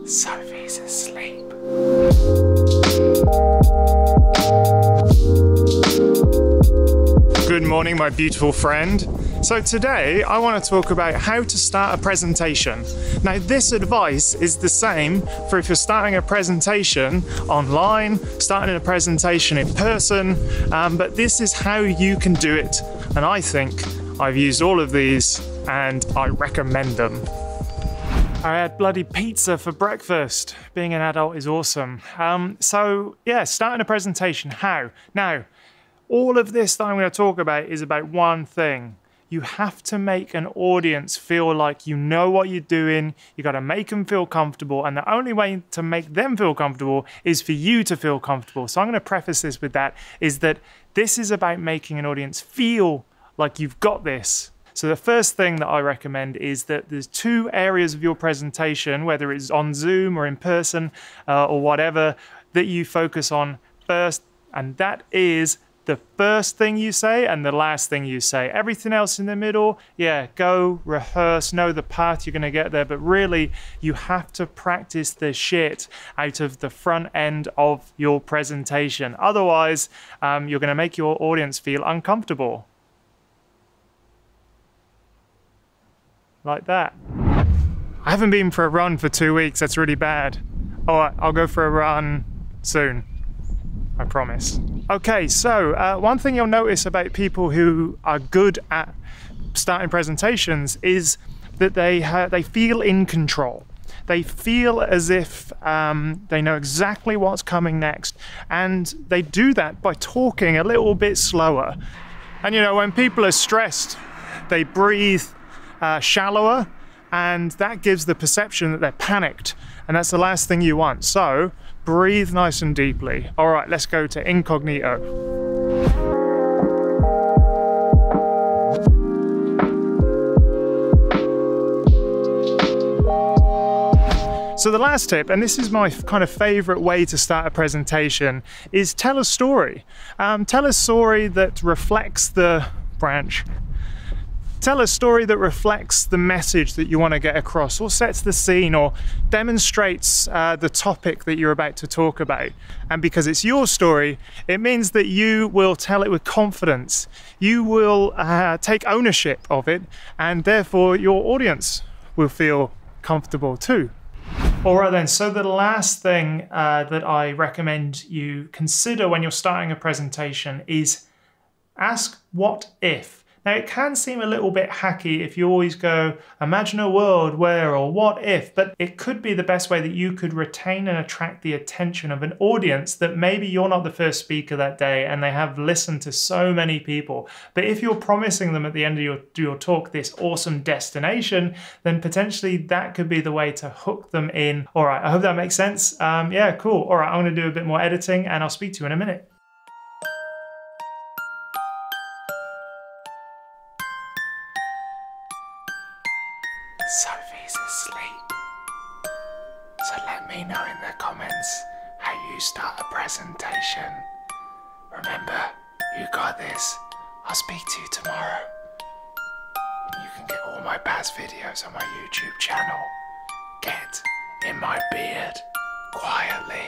Sophie's asleep. Good morning, my beautiful friend. So today I want to talk about how to start a presentation. Now this advice is the same for if you're starting a presentation online, starting a presentation in person, but this is how you can do it. And I think I've used all of these and I recommend them. I had bloody pizza for breakfast. Being an adult is awesome. So yeah, starting a presentation, how? Now, all of this that I'm going to talk about is about one thing. You have to make an audience feel like you know what you're doing. You got to make them feel comfortable. And the only way to make them feel comfortable is for you to feel comfortable. So I'm going to preface this with that, is that this is about making an audience feel like you've got this. So the first thing that I recommend is that there's two areas of your presentation, whether it's on Zoom or in person or whatever, that you focus on first. And that is the first thing you say and the last thing you say. Everything else in the middle, yeah, go rehearse, know the path you're gonna get there, but really you have to practice the shit out of the front end of your presentation. Otherwise, you're gonna make your audience feel uncomfortable. Like that. I haven't been for a run for 2 weeks, that's really bad. All right, I'll go for a run soon, I promise. Okay, so one thing you'll notice about people who are good at starting presentations is that they feel in control. They feel as if they know exactly what's coming next, and they do that by talking a little bit slower. And you know, when people are stressed, they breathe shallower, and that gives the perception that they're panicked, and that's the last thing you want. So breathe nice and deeply. All right, let's go to incognito. So the last tip, and this is my kind of favorite way to start a presentation, is tell a story. Tell a story that reflects the branch. Tell a story that reflects the message that you want to get across, or sets the scene, or demonstrates the topic that you're about to talk about. And because it's your story, it means that you will tell it with confidence. You will take ownership of it, and therefore your audience will feel comfortable too. All right then, so the last thing that I recommend you consider when you're starting a presentation is ask what if. Now, it can seem a little bit hacky if you always go, imagine a world where, or what if, but it could be the best way that you could retain and attract the attention of an audience that maybe you're not the first speaker that day and they have listened to so many people. But if you're promising them at the end of your talk this awesome destination, then potentially that could be the way to hook them in. All right, I hope that makes sense. Yeah, cool. All right, I'm gonna do a bit more editing and I'll speak to you in a minute. Sophie's asleep. So let me know in the comments how you start a presentation. Remember, you got this. I'll speak to you tomorrow. You can get all my past videos on my YouTube channel. Get in my beard quietly.